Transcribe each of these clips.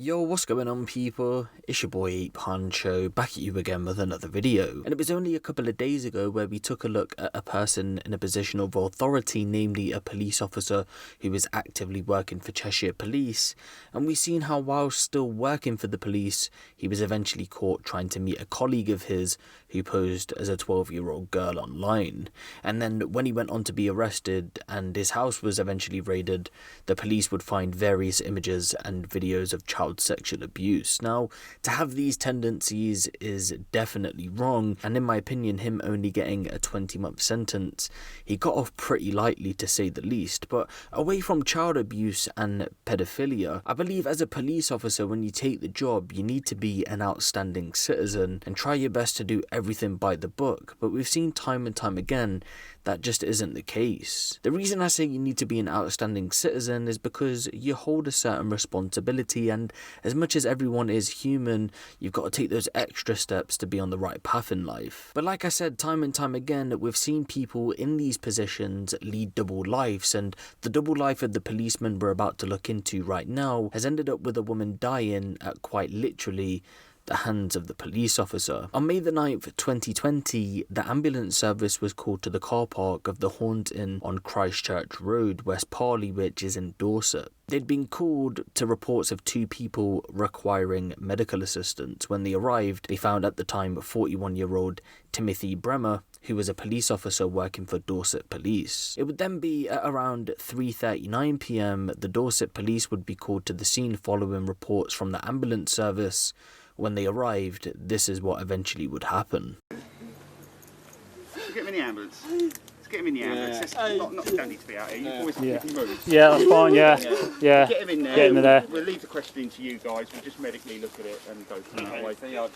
Yo, what's going on, people? It's your boy Huncho, back at you again with another video. And it was only a couple of days ago where we took a look at a person in a position of authority, namely a police officer who was actively working for Cheshire Police. And we've seen how while still working for the police, he was eventually caught trying to meet a colleague of his who posed as a 12-year-old girl online. And then when he went on to be arrested and his house was eventually raided, the police would find various images and videos of child sexual abuse. Now, to have these tendencies is definitely wrong, and in my opinion, him only getting a 20-month sentence, he got off pretty lightly to say the least. But away from child abuse and pedophilia, I believe as a police officer, when you take the job, you need to be an outstanding citizen and try your best to do everything by the book. But we've seen time and time again that just isn't the case. The reason I say you need to be an outstanding citizen is because you hold a certain responsibility, and as much as everyone is human, you've got to take those extra steps to be on the right path in life. But like I said, time and time again, we've seen people in these positions lead double lives, and the double life of the policeman we're about to look into right now has ended up with a woman dying at quite literally the hands of the police officer. On May the 9th, 2020, the ambulance service was called to the car park of the Haunt Inn on Christchurch Road, West Parley, which is in Dorset. They'd been called to reports of two people requiring medical assistance. When they arrived, they found at the time 41-year-old Timothy Brehmer, who was a police officer working for Dorset Police. It would then be at around 3:39 p.m. the Dorset Police would be called to the scene following reports from the ambulance service. When they arrived, this is what eventually would happen. Get him in the ambulance. Let's get him in the ambulance. You don't need to be out here. You boys can move. Yeah, that's fine, yeah. Get him in there. Get him in there. We'll leave the questioning to you guys. We'll just medically look at it and go from that way. Yeah,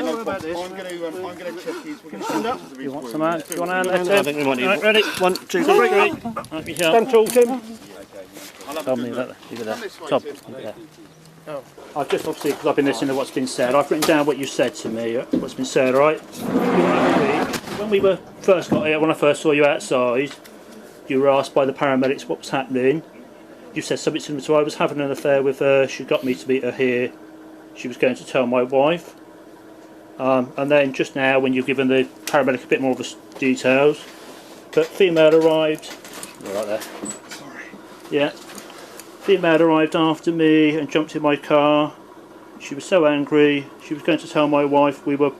no problem. I'm going to check his... We're going to stand up. You want some hand? You want a hand there, Tim? I think we might need it. Ready? 1, 2, 3. Stand tall, Tim. Tell me that. Leave it there. Top. Yeah. I've just obviously, because I've been listening to what's been said, I've written down what you said to me, what's been said, alright? When we were first got here, when I first saw you outside, you were asked by the paramedics what was happening. You said something similar to, I was having an affair with her, she got me to meet her here, she was going to tell my wife. And then just now, when you've given the paramedic a bit more of the details, but female arrived, right there. Sorry. Yeah. Female arrived after me and jumped in my car. She was so angry. She was going to tell my wife we were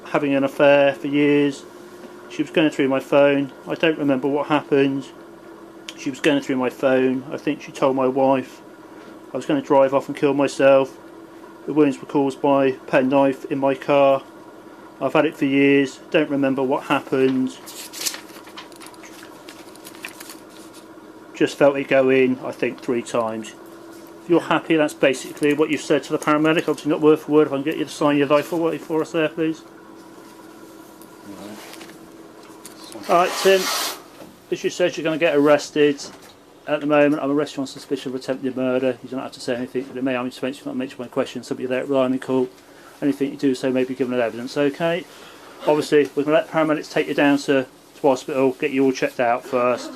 having an affair for years. She was going through my phone. I don't remember what happened. She was going through my phone. I think she told my wife I was going to drive off and kill myself. The wounds were caused by a penknife in my car. I've had it for years. Don't remember what happened. Just felt it go in, I think, 3 times. If you're happy, that's basically what you've said to the paramedic. Obviously not word for word. If I can get you to sign your life away for us there, please. Alright, Tim. As you said, you're going to get arrested. At the moment, I'm arrested on suspicion of attempted murder. You don't have to say anything to me. I'm just not mention my question. Somebody there at Ryan in court. Anything you do say may be given as evidence, okay? Obviously, we're going to let paramedics take you down to hospital, get you all checked out first.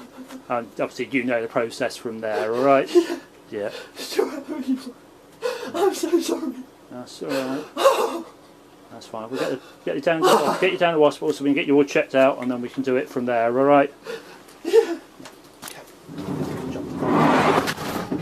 And obviously you know the process from there, alright? Yeah. I'm so sorry. That's alright. That's fine. We'll get you down to the hospital so we can get you all checked out, and then we can do it from there, alright? Yeah.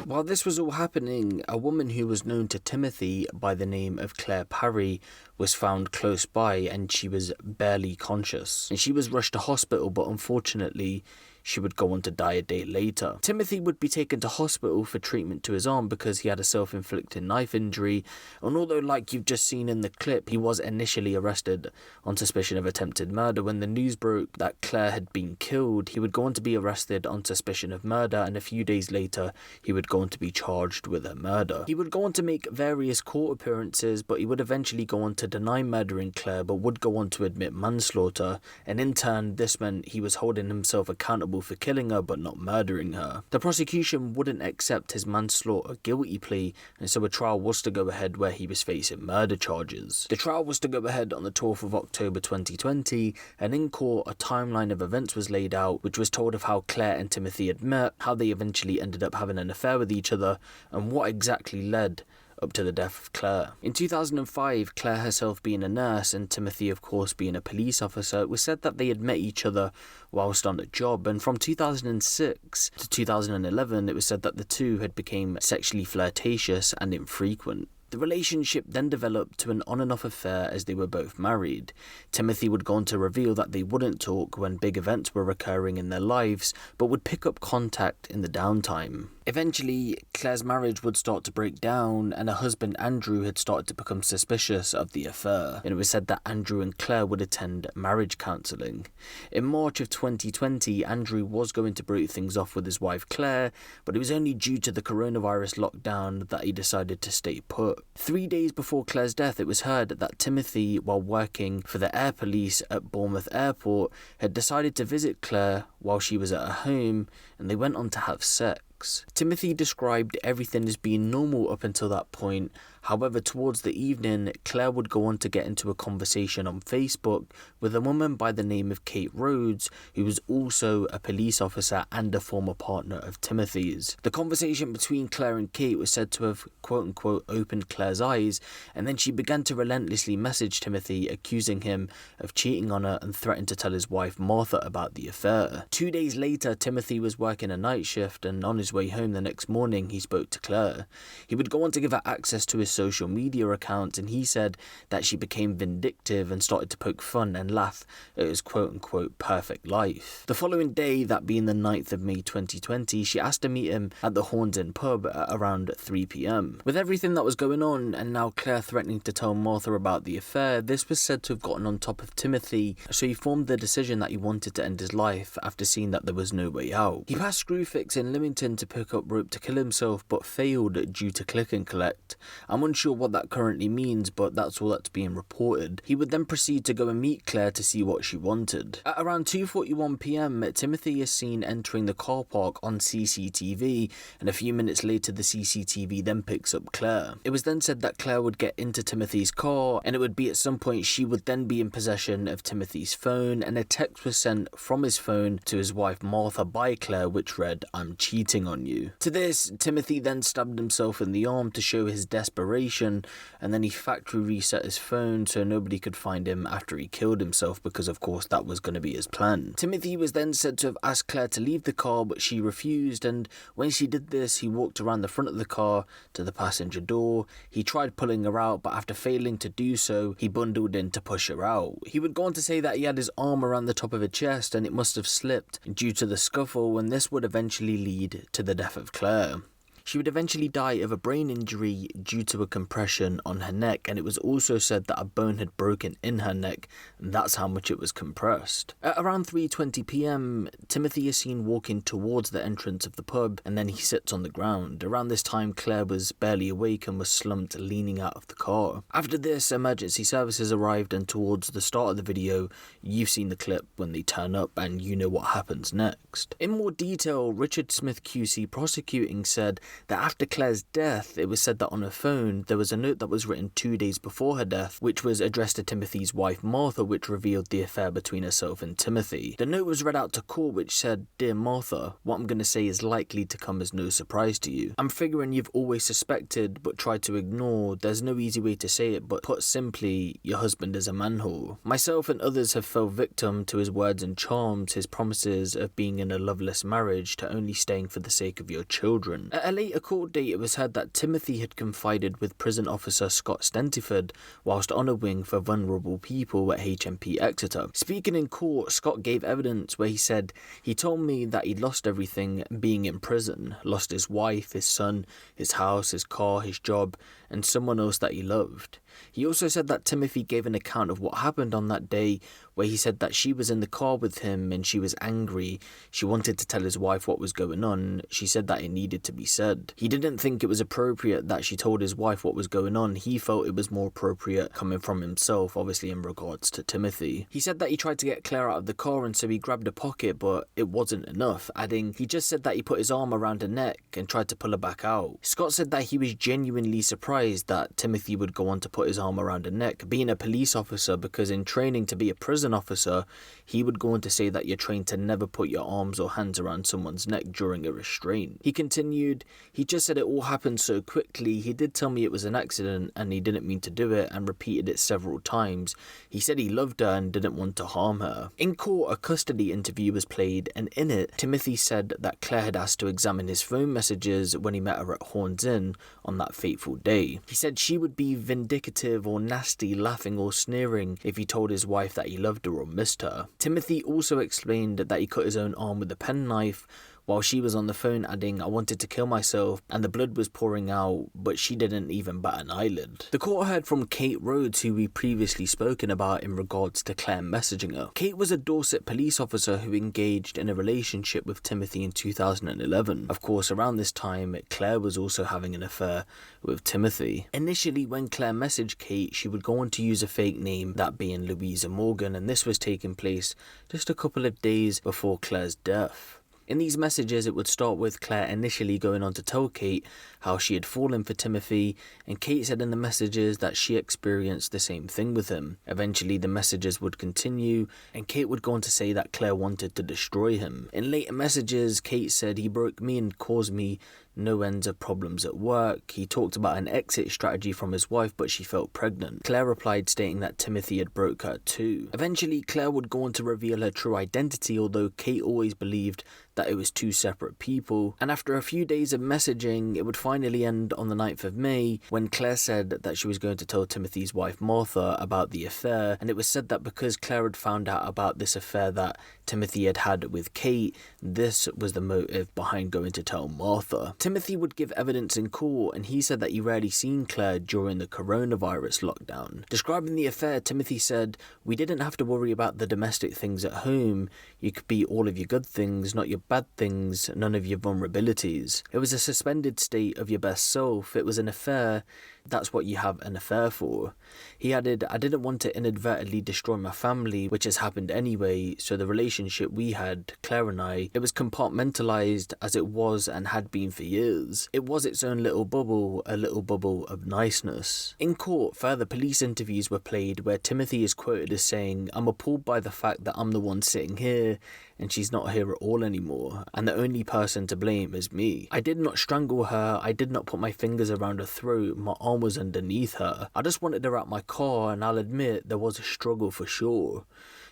While this was all happening, a woman who was known to Timothy by the name of Claire Parry was found close by, and she was barely conscious. And she was rushed to hospital, but unfortunately she would go on to die a day later. Timothy would be taken to hospital for treatment to his arm because he had a self-inflicted knife injury, and although, like you've just seen in the clip, he was initially arrested on suspicion of attempted murder, when the news broke that Claire had been killed, he would go on to be arrested on suspicion of murder, and a few days later he would go on to be charged with a murder. He would go on to make various court appearances, but he would eventually go on to deny murdering Claire, but would go on to admit manslaughter, and in turn this meant he was holding himself accountable responsible for killing her but not murdering her. The prosecution wouldn't accept his manslaughter guilty plea, and so a trial was to go ahead where he was facing murder charges. The trial was to go ahead on the 12th of October 2020, and in court a timeline of events was laid out, which was told of how Claire and Timothy had met, how they eventually ended up having an affair with each other, and what exactly led up to the death of Claire. In 2005, Claire herself being a nurse and Timothy of course being a police officer, it was said that they had met each other whilst on a job, and from 2006 to 2011 it was said that the two had become sexually flirtatious and infrequent. The relationship then developed to an on and off affair as they were both married. Timothy would go on to reveal that they wouldn't talk when big events were occurring in their lives, but would pick up contact in the downtime. Eventually, Claire's marriage would start to break down, and her husband Andrew had started to become suspicious of the affair, and it was said that Andrew and Claire would attend marriage counselling. In March of 2020, Andrew was going to break things off with his wife Claire, but it was only due to the coronavirus lockdown that he decided to stay put. 3 days before Claire's death, it was heard that Timothy, while working for the air police at Bournemouth Airport, had decided to visit Claire while she was at her home, and they went on to have sex. Timothy described everything as being normal up until that point. However, towards the evening, Claire would go on to get into a conversation on Facebook with a woman by the name of Kate Rhodes, who was also a police officer and a former partner of Timothy's. The conversation between Claire and Kate was said to have quote-unquote opened Claire's eyes, and then she began to relentlessly message Timothy, accusing him of cheating on her and threatened to tell his wife Martha about the affair. 2 days later, Timothy was working a night shift, and on his way home the next morning he spoke to Claire. He would go on to give her access to his social media accounts, and he said that she became vindictive and started to poke fun and laugh at his quote-unquote perfect life. The following day, that being the 9th of May 2020, she asked to meet him at the Horns Inn pub at around 3 p.m. With everything that was going on, and now Claire threatening to tell Martha about the affair, this was said to have gotten on top of Timothy, so he formed the decision that he wanted to end his life after seeing that there was no way out. He passed Screwfix in Leamington to pick up rope to kill himself, but failed due to click and collect. I'm unsure what that currently means, but that's all that's being reported. He would then proceed to go and meet Claire to see what she wanted. At around 2:41 p.m, Timothy is seen entering the car park on CCTV, and a few minutes later the CCTV then picks up Claire. It was then said that Claire would get into Timothy's car, and it would be at some point she would then be in possession of Timothy's phone, and a text was sent from his phone to his wife Martha by Claire, which read, "I'm cheating on you." To this, Timothy then stabbed himself in the arm to show his desperation, and then he factory reset his phone so nobody could find him after he killed himself, because of course that was going to be his plan. Timothy was then said to have asked Claire to leave the car, but she refused, and when she did this, he walked around the front of the car to the passenger door. He tried pulling her out, but after failing to do so, he bundled in to push her out. He would go on to say that he had his arm around the top of her chest and it must have slipped due to the scuffle, and this would eventually lead to the death of Claire. She would eventually die of a brain injury due to a compression on her neck, and it was also said that a bone had broken in her neck, and that's how much it was compressed. At around 3:20 p.m, Timothy is seen walking towards the entrance of the pub, and then he sits on the ground. Around this time, Claire was barely awake and was slumped, leaning out of the car. After this, emergency services arrived, and towards the start of the video, you've seen the clip when they turn up, and you know what happens next. In more detail, Richard Smith QC prosecuting said that after Claire's death, it was said that on her phone there was a note that was written 2 days before her death, which was addressed to Timothy's wife Martha, which revealed the affair between herself and Timothy. The note was read out to court, which said, "Dear Martha, what I'm going to say is likely to come as no surprise to you. I'm figuring you've always suspected but tried to ignore. There's no easy way to say it, but put simply, your husband is a manhole. Myself and others have fell victim to his words and charms, his promises of being in a loveless marriage to only staying for the sake of your children." At a later court date, it was heard that Timothy had confided with prison officer Scott Stentiford whilst on a wing for vulnerable people at HMP Exeter. Speaking in court, Scott gave evidence where he said, "He told me that he'd lost everything being in prison, lost his wife, his son, his house, his car, his job, and someone else that he loved. He also said that Timothy gave an account of what happened on that day, where he said that she was in the car with him and she was angry. She wanted to tell his wife what was going on. She said that it needed to be said. He didn't think it was appropriate that she told his wife what was going on. He felt it was more appropriate coming from himself, obviously in regards to Timothy. He said that he tried to get Claire out of the car, and so he grabbed a pocket, but it wasn't enough, adding, he just said that he put his arm around her neck and tried to pull her back out. Scott said that he was genuinely surprised that Timothy would go on to put his arm around her neck, being a police officer, because in training to be a prison officer, he would go on to say that you're trained to never put your arms or hands around someone's neck during a restraint. He continued, he just said it all happened so quickly. He did tell me it was an accident and he didn't mean to do it, and repeated it several times. He said he loved her and didn't want to harm her. In court, a custody interview was played, and in it, Timothy said that Claire had asked to examine his phone messages when he met her at Horns Inn on that fateful day. He said she would be vindictive or nasty, laughing or sneering if he told his wife that he loved her or missed her. Timothy also explained that he cut his own arm with a penknife while she was on the phone, adding, I wanted to kill myself, and the blood was pouring out, but she didn't even bat an eyelid. The court heard from Kate Rhodes, who we previously spoken about in regards to Claire messaging her. Kate was a Dorset police officer who engaged in a relationship with Timothy in 2011. Of course, around this time, Claire was also having an affair with Timothy. Initially, when Claire messaged Kate, she would go on to use a fake name, that being Louisa Morgan, and this was taking place just a couple of days before Claire's death. In these messages, it would start with Claire initially going on to tell Kate how she had fallen for Timothy, and Kate said in the messages that she experienced the same thing with him. Eventually, the messages would continue, and Kate would go on to say that Claire wanted to destroy him. In later messages, Kate said he broke me and caused me no ends of problems at work. He talked about an exit strategy from his wife, but she felt pregnant. Claire replied stating that Timothy had broke her too. Eventually, Claire would go on to reveal her true identity, although Kate always believed that it was two separate people. And after a few days of messaging, it would finally end on the 9th of May when Claire said that she was going to tell Timothy's wife Martha about the affair, and it was said that because Claire had found out about this affair that Timothy had had with Kate, this was the motive behind going to tell Martha. Timothy would give evidence in court, and he said that he rarely seen Claire during the coronavirus lockdown. Describing the affair, Timothy said, we didn't have to worry about the domestic things at home. You could be all of your good things, not your bad things, none of your vulnerabilities. It was a suspended state of your best self. It was an affair. That's what you have an affair for. He added, I didn't want to inadvertently destroy my family, which has happened anyway, so the relationship we had, Claire and I, it was compartmentalized as it was and had been for years. It was its own little bubble, a little bubble of niceness. In court, further police interviews were played where Timothy is quoted as saying, I'm appalled by the fact that I'm the one sitting here and she's not here at all anymore, and the only person to blame is me. I did not strangle her, I did not put my fingers around her throat, my arm was underneath her. I just wanted her out my car, and I'll admit there was a struggle for sure.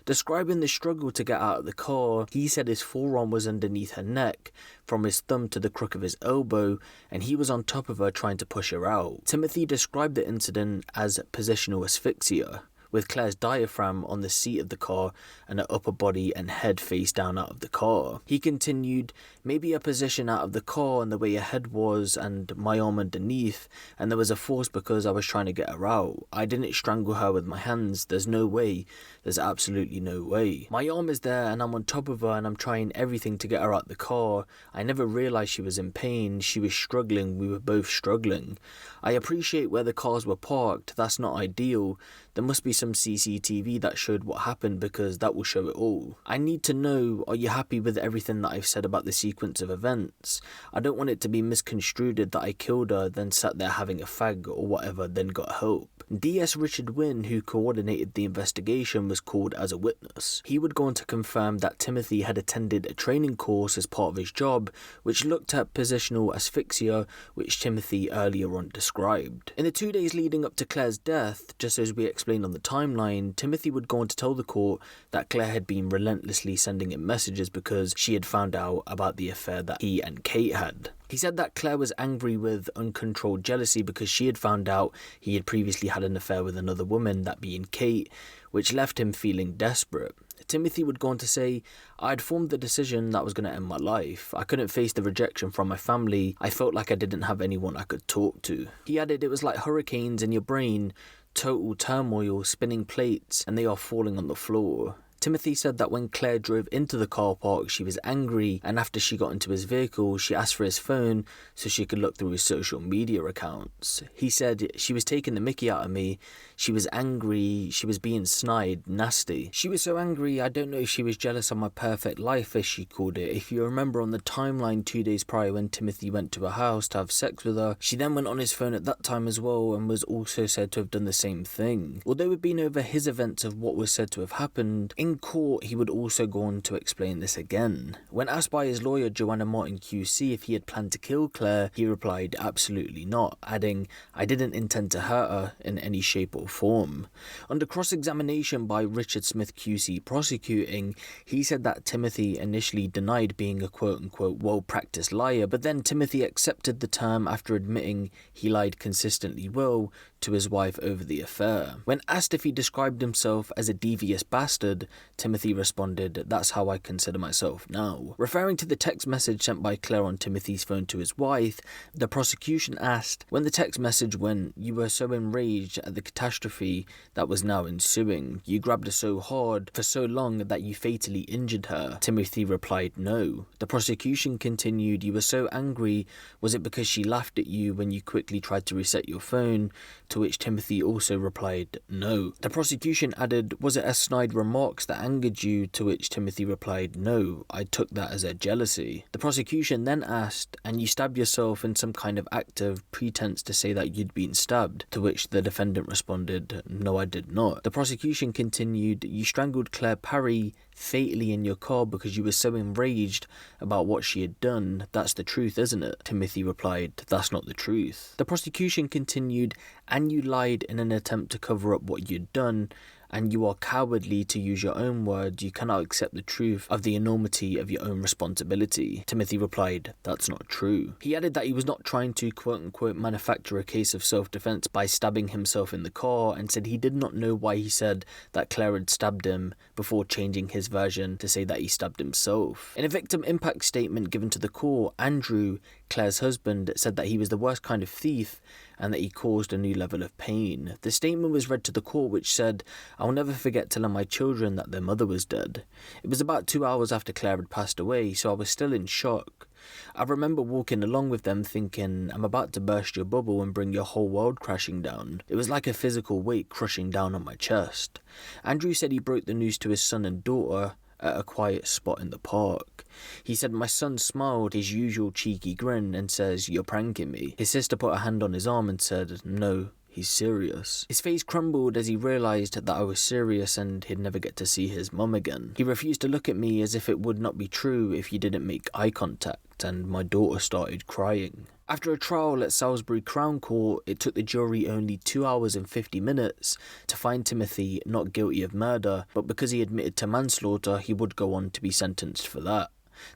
Describing the struggle to get out of the car, he said his forearm was underneath her neck, from his thumb to the crook of his elbow, and he was on top of her trying to push her out. Timothy described the incident as positional asphyxia, with Claire's diaphragm on the seat of the car and her upper body and head face down out of the car. He continued, maybe a position out of the car and the way her head was and my arm underneath, and there was a force because I was trying to get her out. I didn't strangle her with my hands. There's no way. There's absolutely no way. My arm is there and I'm on top of her and I'm trying everything to get her out the car. I never realised she was in pain. She was struggling. We were both struggling. I appreciate where the cars were parked. That's not ideal. There must be some CCTV that showed what happened because that will show it all. I need to know, are you happy with everything that I've said about the sequence of events? I don't want it to be misconstrued that I killed her, then sat there having a fag or whatever, then got help. DS Richard Wynne, who coordinated the investigation, was called as a witness. He would go on to confirm that Timothy had attended a training course as part of his job, which looked at positional asphyxia, which Timothy earlier on described. In the 2 days leading up to Claire's death, just as we explained on the timeline, Timothy would go on to tell the court that Claire had been relentlessly sending him messages because she had found out about the affair that he and Kate had. He said that Claire was angry with uncontrolled jealousy because she had found out he had previously had an affair with another woman, that being Kate, which left him feeling desperate. Timothy would go on to say, I had formed the decision that was going to end my life. I couldn't face the rejection from my family. I felt like I didn't have anyone I could talk to. He added it was like hurricanes in your brain. total turmoil, spinning plates, and they are falling on the floor. Timothy said that when Claire drove into the car park, she was angry, and after she got into his vehicle, she asked for his phone so she could look through his social media accounts. He said, "She was taking the mickey out of me. She was angry. She was being snide, nasty. She was so angry, I don't know if she was jealous of my perfect life, as she called it. If you remember on the timeline 2 days prior when Timothy went to her house to have sex with her, she then went on his phone at that time as well and was also said to have done the same thing." Although it had been over his events of what was said to have happened, in court he would also go on to explain this again. When asked by his lawyer Joanna Martin QC if he had planned to kill Claire, he replied absolutely not, adding, "I didn't intend to hurt her in any shape or form." Under cross-examination by Richard Smith QC prosecuting, he said that Timothy initially denied being a quote-unquote well-practiced liar, but then Timothy accepted the term after admitting he lied consistently well to his wife over the affair. When asked if he described himself as a devious bastard, Timothy responded, "That's how I consider myself now." Referring to the text message sent by Claire on Timothy's phone to his wife, the prosecution asked, when the text message went, "You were so enraged at the catastrophe that was now ensuing. You grabbed her so hard for so long that you fatally injured her." Timothy replied, "No." The prosecution continued, "You were so angry, was it because she laughed at you when you quickly tried to reset your phone?" To which Timothy also replied, "No." The prosecution added, "Was it her snide remarks that angered you?" To which Timothy replied, "No, I took that as a jealousy." The prosecution then asked, "And you stabbed yourself in some kind of act of pretense to say that you'd been stabbed?" To which the defendant responded, "No, I did not." The prosecution continued, "You strangled Claire Parry fatally in your car because you were so enraged about what she had done. That's the truth, isn't it?" Timothy replied, "That's not the truth." The prosecution continued, "And you lied in an attempt to cover up what you'd done, and you are cowardly, to use your own words. You cannot accept the truth of the enormity of your own responsibility." Timothy replied, "That's not true." He added that he was not trying to quote-unquote manufacture a case of self-defense by stabbing himself in the car, and said he did not know why he said that Claire had stabbed him before changing his version to say that he stabbed himself. In a victim impact statement given to the court, Andrew, Claire's husband, said that he was the worst kind of thief and that he caused a new level of pain. The statement was read to the court, which said, "I'll never forget telling my children that their mother was dead. It was about 2 hours after Claire had passed away, so I was still in shock. I remember walking along with them thinking, I'm about to burst your bubble and bring your whole world crashing down. It was like a physical weight crushing down on my chest." Andrew said he broke the news to his son and daughter at a quiet spot in the park. He said, "My son smiled his usual cheeky grin and says, 'You're pranking me.' His sister put a hand on his arm and said, 'No, he's serious.' His face crumbled as he realised that I was serious and he'd never get to see his mum again. He refused to look at me as if it would not be true if you didn't make eye contact, and my daughter started crying." After a trial at Salisbury Crown Court, it took the jury only 2 hours and 50 minutes to find Timothy not guilty of murder, but because he admitted to manslaughter, he would go on to be sentenced for that.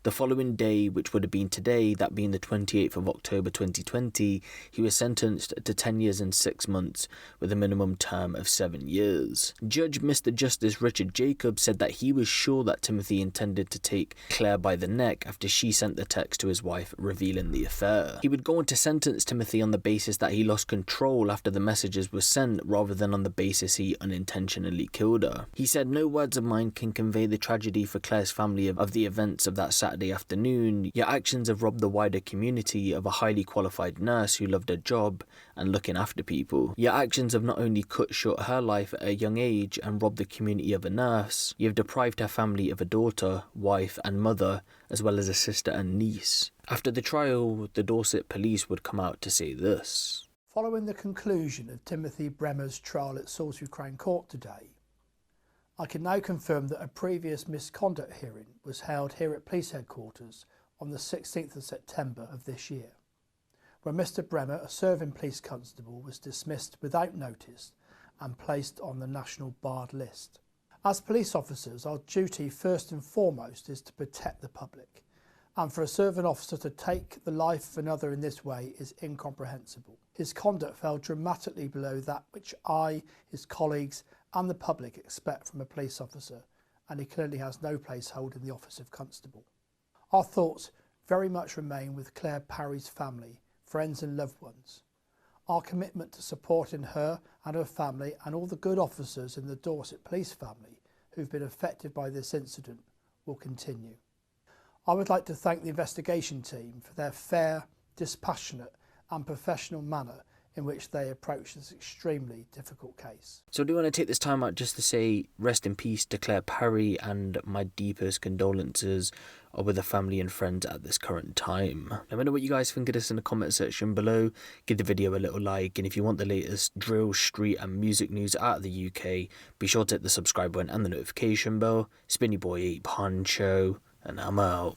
The following day, which would have been today, that being the 28th of October 2020, he was sentenced to 10 years and 6 months with a minimum term of 7 years. Judge Mr. Justice Richard Jacobs said that he was sure that Timothy intended to take Claire by the neck after she sent the text to his wife revealing the affair. He would go on to sentence Timothy on the basis that he lost control after the messages were sent rather than on the basis he unintentionally killed her. He said, "No words of mine can convey the tragedy for Claire's family of the events of that Saturday afternoon. Your actions have robbed the wider community of a highly qualified nurse who loved her job and looking after people. Your actions have not only cut short her life at a young age and robbed the community of a nurse, you have deprived her family of a daughter, wife and mother, as well as a sister and niece." After the trial, the Dorset police would come out to say this. Following the conclusion of Timothy Brehmer's trial at Salisbury Crown Court today, I can now confirm that a previous misconduct hearing was held here at Police Headquarters on the 16th of September of this year, where Mr. Brehmer, a serving police constable, was dismissed without notice and placed on the National Barred List. As police officers, our duty first and foremost is to protect the public, and for a serving officer to take the life of another in this way is incomprehensible. His conduct fell dramatically below that which I, his colleagues and the public expect from a police officer, and he clearly has no place holding the office of constable. Our thoughts very much remain with Claire Parry's family, friends and loved ones. Our commitment to supporting her and her family and all the good officers in the Dorset police family who've been affected by this incident will continue. I would like to thank the investigation team for their fair, dispassionate and professional manner in which they approached this extremely difficult case. So I do want to take this time out just to say rest in peace to Claire Parry, and my deepest condolences are with the family and friends at this current time. Let me know what you guys think of this in the comment section below. Give the video a little like, and if you want the latest drill, street and music news out of the UK, be sure to hit the subscribe button and the notification bell. It's been your boy Huncho, and I'm out.